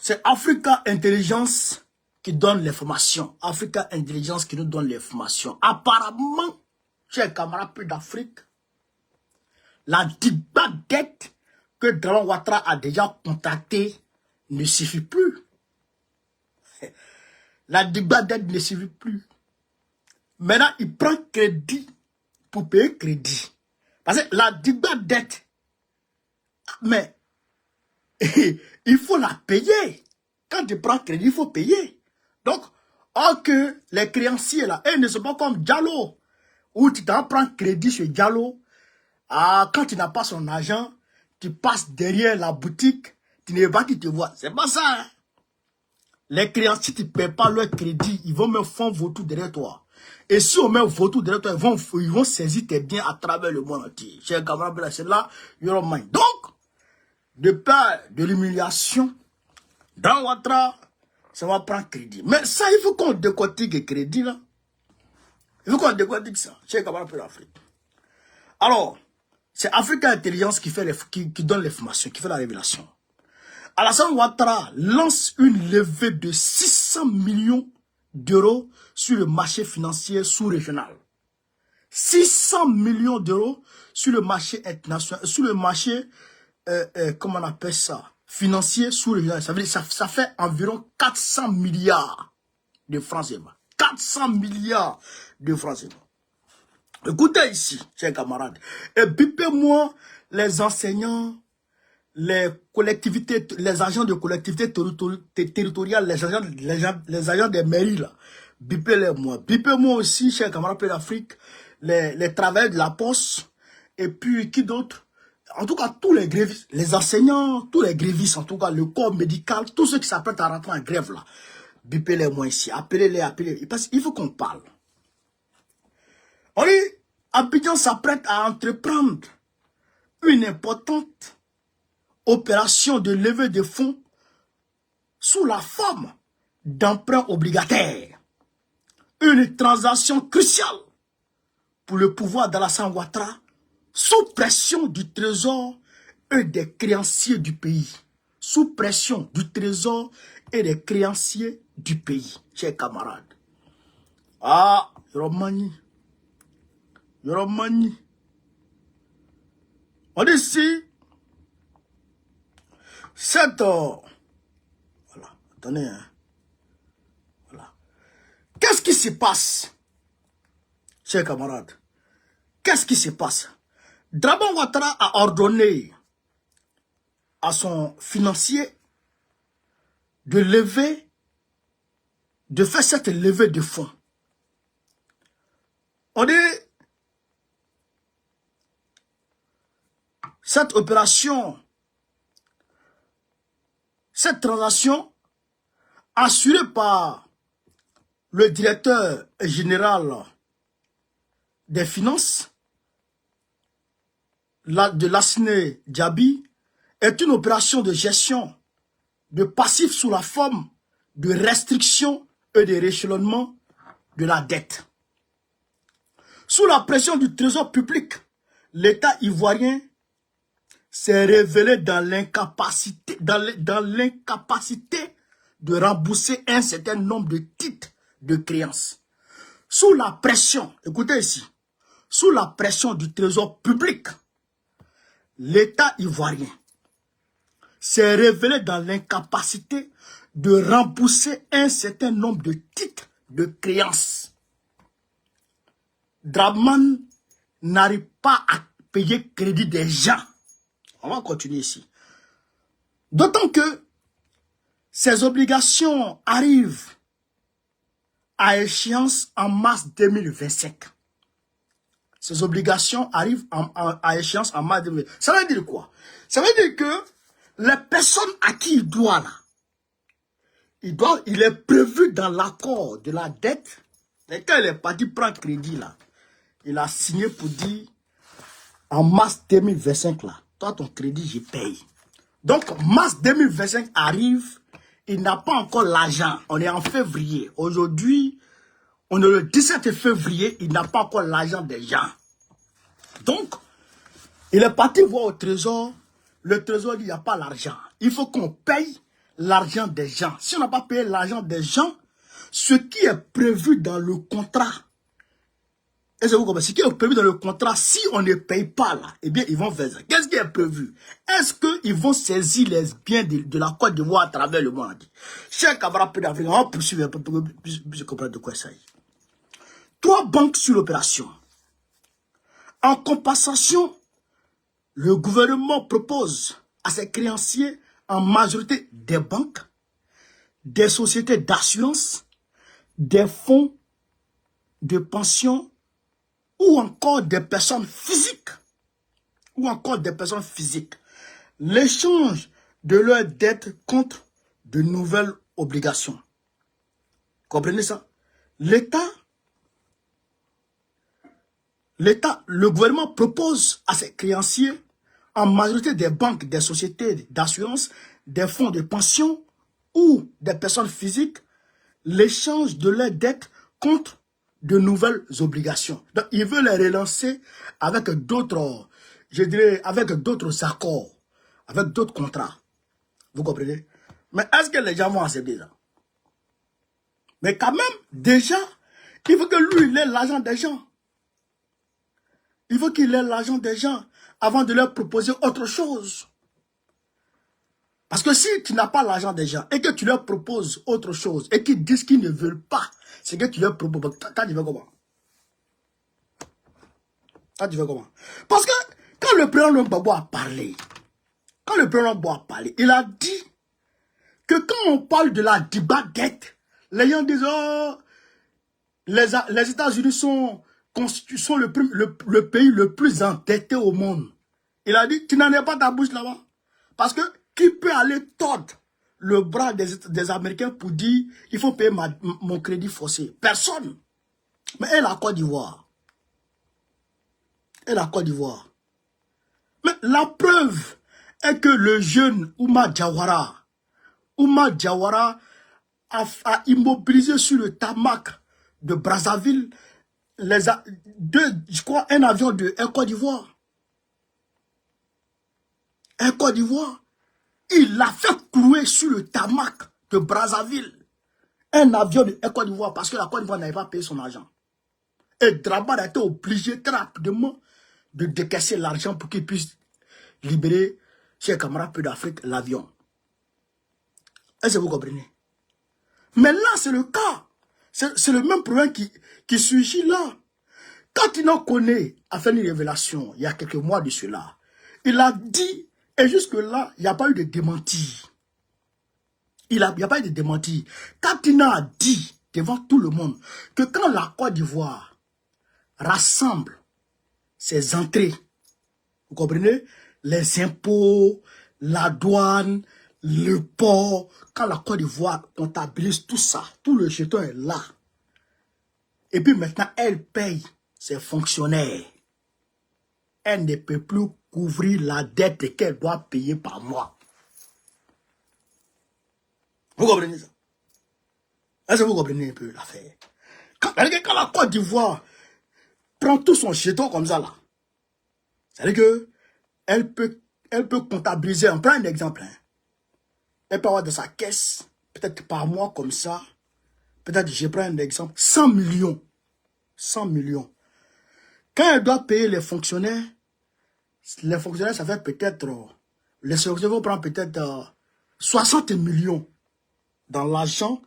C'est Africa Intelligence qui donne l'information. Africa Intelligence qui nous donne l'information. Apparemment, chers camarades d'Afrique, la dette que Draman Ouattara a déjà contactée ne suffit plus. La dette ne suffit plus. Maintenant, il prend crédit pour payer crédit. Parce que la dette, mais il faut la payer. Quand tu prends crédit, il faut payer. Donc, or que les créanciers là, ils ne sont pas comme Diallo, où tu t'en prends crédit chez Diallo. Quand tu n'as pas son argent, tu passes derrière la boutique, tu ne vas pas qui te voit. C'est pas ça. Hein? Les créanciers, tu ne paies pas leur crédit, ils vont me faire vautour derrière toi. Et si on met vautour derrière toi, ils vont saisir tes biens à travers le monde entier. Chers camarades, c'est là, you're mine. Donc, de peur de l'humiliation, dans Ouattara, ça va prendre crédit. Mais ça, il faut qu'on décortique le crédit, là. Il faut qu'on décortique ça. Chers camarades de l'Afrique. Alors, c'est Africa Intelligence qui donne l'information, qui fait la révélation. Alassane Ouattara lance une levée de 600 millions d'euros sur le marché financier sous-régional. 600 millions d'euros sur le marché international, sur le marché, comment on appelle ça, financier sous-régional. Ça veut dire ça fait environ 400 milliards de francs CFA. 400 milliards de francs CFA. Écoutez ici, chers camarades, et bipez-moi les enseignants, les collectivités, les agents de collectivités territoriales, les agents des mairies là. Bipez-les moi. Bipez-moi aussi, chers camarades de l'Afrique, les travailleurs de la poste, et puis qui d'autre? En tout cas, tous les grévistes, les enseignants, tous les grévistes, en tout cas, le corps médical, tous ceux qui s'apprêtent à rentrer en grève là. Bipez-les moi ici. Appelez-les. Parce qu'il faut qu'on parle. On dit, Abidjan s'apprête à entreprendre une importante opération de levée de fonds sous la forme d'emprunts obligataires. Une transaction cruciale pour le pouvoir d'Alassane Ouattara sous pression du trésor et des créanciers du pays. Sous pression du trésor et des créanciers du pays, chers camarades. Ah, Romani. On dit ici, voilà, attendez, hein. Voilà. Qu'est-ce qui se passe, chers camarades? Qu'est-ce qui se passe? Draman Ouattara a ordonné à son financier de faire cette levée de fonds. On dit, cette opération, cette transaction, assurée par le directeur général des finances, de l'ASNE Djabi, est une opération de gestion de passifs sous la forme de restriction et de rééchelonnement de la dette. Sous la pression du trésor public, l'État ivoirien s'est révélé dans l'incapacité de rembourser un certain nombre de titres de créances. Sous la pression, écoutez ici, sous la pression du trésor public, l'État ivoirien s'est révélé dans l'incapacité de rembourser un certain nombre de titres de créances. Draman n'arrive pas à payer crédit des gens. On va continuer ici. D'autant que ces obligations arrivent à échéance en mars 2025. Ces obligations arrivent à échéance en mars 2025. Ça veut dire quoi? Ça veut dire que les personnes à qui il doit là, il est prévu dans l'accord de la dette. Et quand il est parti prendre crédit là, il a signé pour dire en mars 2025 là, toi ton crédit je paye. Donc mars 2025 arrive, il n'a pas encore l'argent. On est en février. Aujourd'hui, on est le 17 février, il n'a pas encore l'argent des gens. Donc, il est parti voir au trésor. Le trésor dit, il n'y a pas l'argent. Il faut qu'on paye l'argent des gens, si on n'a pas payé l'argent des gens, ce qui est prévu dans le contrat, est-ce que vous comprenez? Ce qui est prévu dans le contrat, si on ne paye pas là, eh bien, ils vont faire ça. Qu'est-ce qui est prévu? Est-ce qu'ils vont saisir les biens de la Côte d'Ivoire à travers le monde? Chers camarades d'Afrique, on va poursuivre un peu pour que je comprenne de quoi ça y est. 3 banques sur l'opération. En compensation, le gouvernement propose à ses créanciers, en majorité des banques, des sociétés d'assurance, des fonds de pension, ou encore des personnes physiques, l'échange de leurs dettes contre de nouvelles obligations. Comprenez ça? Le gouvernement propose à ses créanciers, en majorité des banques, des sociétés d'assurance, des fonds de pension ou des personnes physiques, l'échange de leurs dettes contre de nouvelles obligations. Donc, il veut les relancer avec d'autres, je dirais, avec d'autres accords, avec d'autres contrats. Vous comprenez? Mais est-ce que les gens vont accepter ça? Mais quand même, déjà, il faut que lui, il ait l'argent des gens. Il faut qu'il ait l'argent des gens avant de leur proposer autre chose. Parce que si tu n'as pas l'argent des gens et que tu leur proposes autre chose et qu'ils disent qu'ils ne veulent pas, c'est que tu leur proposes. T'as dit comment? Parce que quand le président Gbagbo a parlé, il a dit que quand on parle de la dette, les gens disent, oh, les États-Unis sont le pays le plus endetté au monde. Il a dit, tu n'en es pas ta bouche là-bas. Parce que qui peut aller tordre le bras des Américains pour dire, il faut payer mon crédit forcé? Personne. Mais elle a Côte d'Ivoire. Mais la preuve est que le jeune Ouma Diawara a immobilisé sur le tarmac de Brazzaville je crois, un avion de Air Côte d'Ivoire. Il l'a fait clouer sur le tarmac de Brazzaville. Un avion de Air Côte d'Ivoire parce que la Côte d'Ivoire n'avait pas payé son argent. Et Dramane a été obligé très rapidement de décaisser l'argent pour qu'il puisse libérer, chers camarades d'Afrique, l'avion. Est-ce que vous comprenez? Mais là, c'est le cas. C'est le même problème qui surgit là. Quand il en connaît, a fait une révélation, il y a quelques mois de cela, il a dit, et jusque-là, il n'y a pas eu de démenti. Il n'y a pas eu de démenti. Quand il a dit devant tout le monde que quand la Côte d'Ivoire rassemble ses entrées, vous comprenez, les impôts, la douane, le port, quand la Côte d'Ivoire comptabilise tout ça, tout le jeton est là. Et puis maintenant, elle paye ses fonctionnaires. Elle ne peut plus couvrir la dette qu'elle doit payer par mois. Vous comprenez ça? Est-ce que vous comprenez un peu l'affaire? Quand la Côte d'Ivoire prend tout son jeton comme ça là, c'est-à-dire que elle peut comptabiliser, on prend un exemple, hein. Elle peut avoir dans sa caisse, peut-être par mois comme ça, peut-être, je prends un exemple, 100 millions. 100 millions. Quand elle doit payer les fonctionnaires, ça fait peut-être, les fonctionnaires vont prendre peut-être 60 millions dans l'argent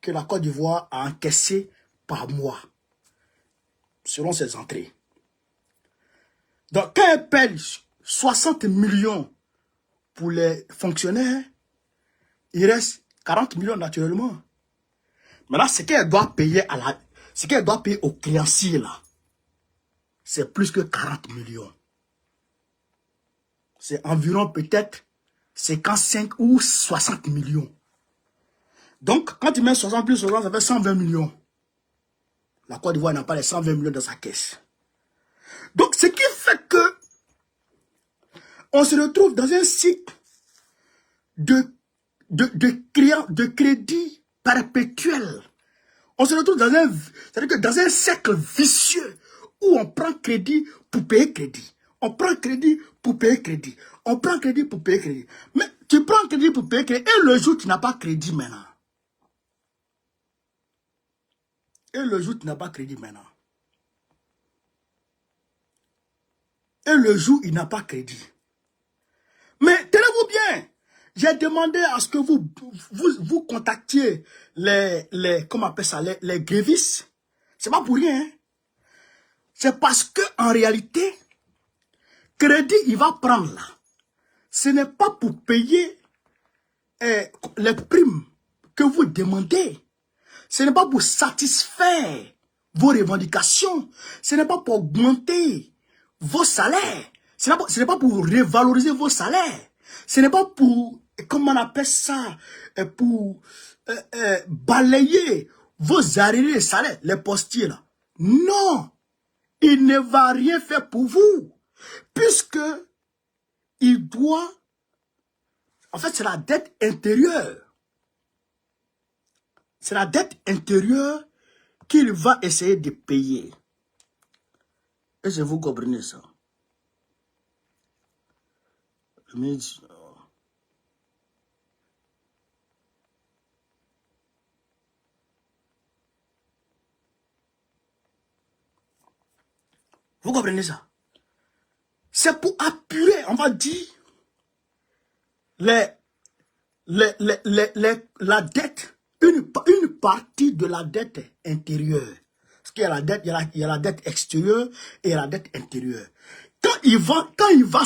que la Côte d'Ivoire a encaissé par mois, selon ses entrées. Donc, quand elle paye 60 millions pour les fonctionnaires, il reste 40 millions naturellement. Maintenant, ce qu'elle doit payer aux créanciers là, c'est plus que 40 millions. C'est environ peut-être 55 ou 60 millions. Donc, quand tu mets 60 plus 60, ça fait 120 millions. La Côte d'Ivoire n'a pas les 120 millions dans sa caisse. Donc, ce qui fait que on se retrouve dans un cycle de crédit perpétuel. On se retrouve dans un cercle vicieux où on prend crédit pour payer crédit. On prend crédit pour payer crédit. On prend crédit pour payer crédit. Mais Tu prends crédit pour payer crédit. Et le jour où tu n'as pas crédit maintenant. Et le jour où tu n'as pas crédit maintenant. Et le jour où il n'a pas crédit. Mais tenez-vous bien. J'ai demandé à ce que vous contactiez comment on appelle ça, les grévistes. C'est pas pour rien. Hein? C'est parce que en réalité, crédit, il va prendre là. Ce n'est pas pour payer les primes que vous demandez. Ce n'est pas pour satisfaire vos revendications. Ce n'est pas pour augmenter vos salaires. Ce n'est pas pour revaloriser vos salaires. Ce n'est pas pour, comment on appelle ça, pour balayer vos arriérés de salaire, les postiers là. Non, il ne va rien faire pour vous. Puisque il doit, en fait c'est la dette intérieure. C'est la dette intérieure qu'il va essayer de payer. Est-ce que vous comprenez ça? Je me dis, vous comprenez ça? C'est pour apurer, on va dire, la dette, une partie de la dette intérieure. Parce qu'il y a la dette, il y a la dette extérieure et la dette intérieure. Quand il va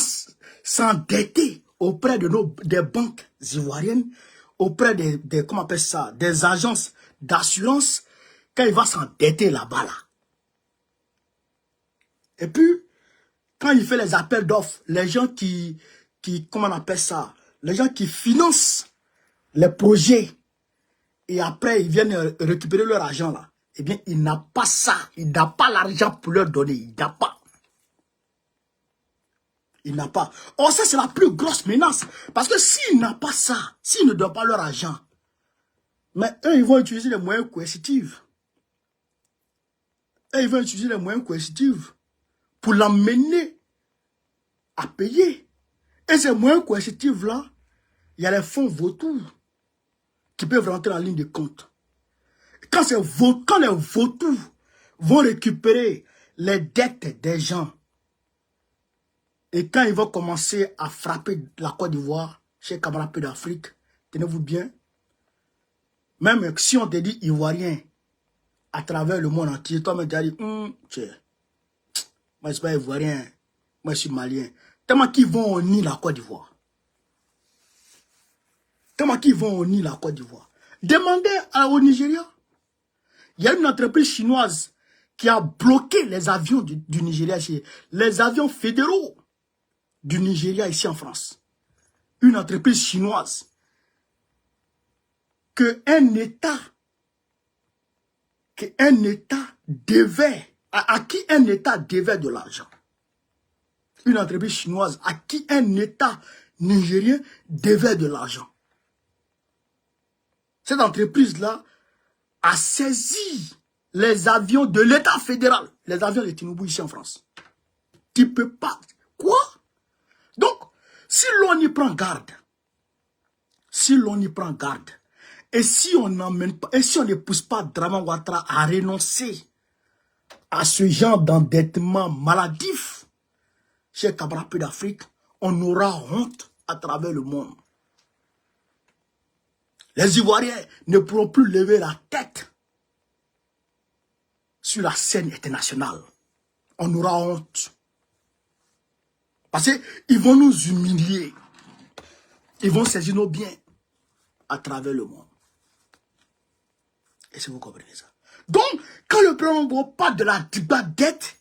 s'endetter auprès des banques ivoiriennes, auprès comment on appelle ça, des agences d'assurance, quand il va s'endetter là-bas, là. Et puis, quand il fait les appels d'offres, les gens qui, comment on appelle ça, les gens qui financent les projets, et après ils viennent récupérer leur argent là, eh bien, il n'a pas ça, il n'a pas l'argent pour leur donner, il n'a pas. Il n'a pas. Oh, ça c'est la plus grosse menace, parce que s'il n'a pas ça, s'il ne donne pas leur argent, mais eux, ils vont utiliser les moyens coercitifs. Eux, ils vont utiliser les moyens coercitifs pour l'amener à payer. Et ces moyens coercitifs-là, il y a les fonds vautours qui peuvent rentrer en ligne de compte. Quand les vautours vont récupérer les dettes des gens, et quand ils vont commencer à frapper la Côte d'Ivoire, chez camarades d'Afrique, tenez-vous bien, même si on te dit ivoirien à travers le monde entier, toi-même tu as dit, moi je ne suis pas ivoirien, moi je suis malien. Tellement qu'ils vont au nid la Côte d'Ivoire. Tellement qu'ils vont au nid la Côte d'Ivoire. Demandez au Nigeria. Il y a une entreprise chinoise qui a bloqué les avions du Nigeria, les avions fédéraux du Nigeria ici en France. Une entreprise chinoise qu'un État devait, à qui un État devait de l'argent. Une entreprise chinoise à qui un État nigérien devait de l'argent. Cette entreprise-là a saisi les avions de l'État fédéral, les avions de Tinubu ici en France. Tu ne peux pas. Quoi? Donc, si l'on y prend garde, et si on n'emmène pas, et si on ne pousse pas Draman Ouattara à renoncer à ce genre d'endettement maladif, chez camarades d'Afrique, on aura honte à travers le monde. Les Ivoiriens ne pourront plus lever la tête sur la scène internationale. On aura honte. Parce qu'ils vont nous humilier. Ils vont saisir nos biens à travers le monde. Et si vous comprenez ça. Donc, quand le président parle de la dette,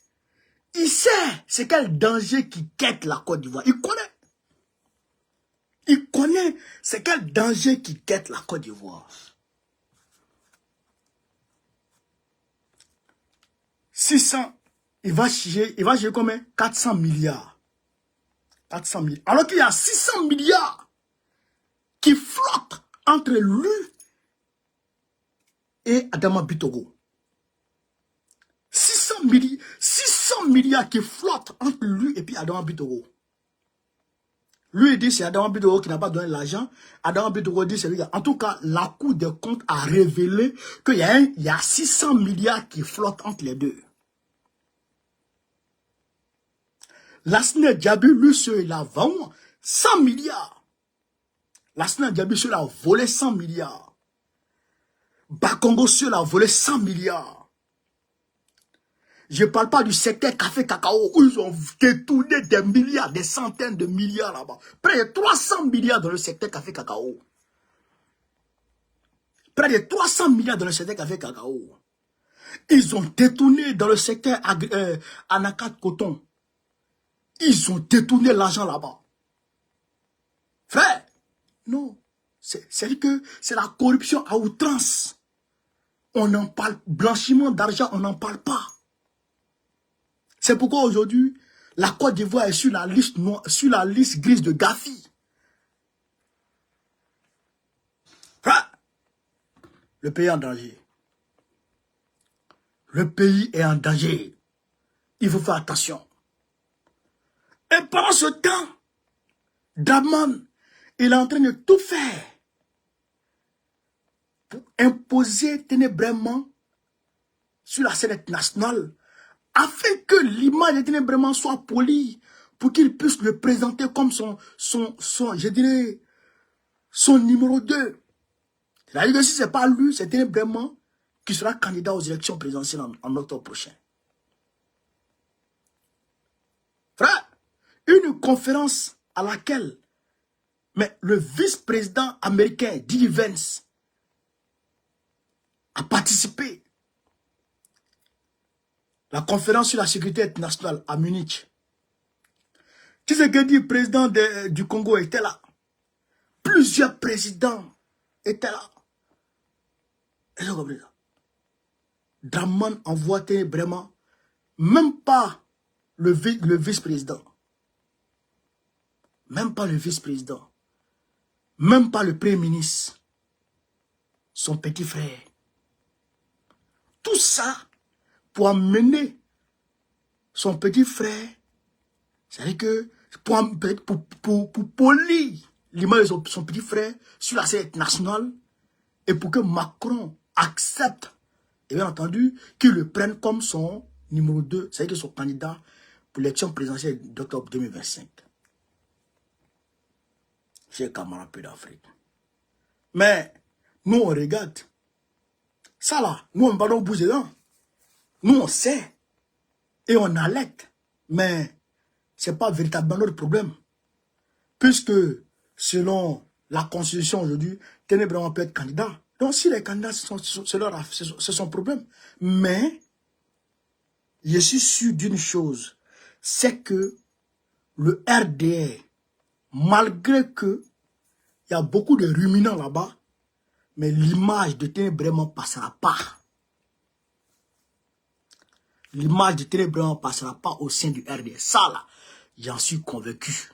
il sait c'est quel danger qui guette la Côte d'Ivoire. Il connaît. Il connaît c'est quel danger qui guette la Côte d'Ivoire. 600, il va chier combien? 400 milliards. 400 milliards. Alors qu'il y a 600 milliards qui flottent entre lui et Adama Bitogo. 600 milliards qui flottent entre lui et puis Adama Bitogo. Lui, il dit c'est Adama Bitoro qui n'a pas donné l'argent. Adama Bitoro dit c'est lui. En tout cas, la Cour des comptes a révélé qu'il y a 600 milliards qui flottent entre les deux. Lassana Diaby, lui, il a vendu 100 milliards. Lassana Diaby, il a volé 100 milliards. Bakongo, il a volé 100 milliards. Je ne parle pas du secteur café-cacao où ils ont détourné des milliards, des centaines de milliards là-bas. Près de 300 milliards dans le secteur café-cacao. Près de 300 milliards dans le secteur café-cacao. Ils ont détourné dans le secteur anacarde coton. Ils ont détourné l'argent là-bas. Frère, non. C'est que c'est la corruption à outrance. On en parle, blanchiment d'argent, on n'en parle pas. C'est pourquoi aujourd'hui, la Côte d'Ivoire est sur la liste noire, sur la liste grise de Gafi. Frère, le pays est en danger. Le pays est en danger. Il faut faire attention. Et pendant ce temps, Dramane, il est en train de tout faire pour imposer ténébrement sur la scène nationale afin que l'image de ténébrement soit polie pour qu'il puisse le présenter comme son numéro 2. C'est-à-dire que si ce n'est pas lui, c'est ténébrement qui sera candidat aux élections présidentielles en octobre prochain. Frère, une conférence à laquelle le vice-président américain D.D. Vance a participé. La conférence sur la sécurité internationale à Munich. Tshisekedi, président du Congo, était là. Plusieurs présidents étaient là. Ils ont compris ça. Dramane envoie vraiment, même pas le vice-président. Même pas le vice-président. Même pas le premier ministre. Son petit frère. Tout ça pour amener son petit frère, c'est-à-dire que pour polir l'image de son petit frère sur la scène nationale et pour que Macron accepte, et bien entendu, qu'il le prenne comme son numéro 2, c'est-à-dire que son candidat pour l'élection présidentielle d'octobre 2025. Chers camarades d'Afrique. Mais nous on regarde. Ça là, nous on va donc bouger dedans. Nous, on sait et on alerte, mais ce n'est pas véritablement notre problème. Puisque, selon la Constitution aujourd'hui, ténébrement peut être candidat. Donc, si les candidats, c'est son problème. Mais, je suis sûr d'une chose, c'est que le RDR, malgré que il y a beaucoup de ruminants là-bas, mais l'image de ténébrement ne passera pas. L'image de ténébrement ne passera pas au sein du RDR. Ça, là, j'en suis convaincu.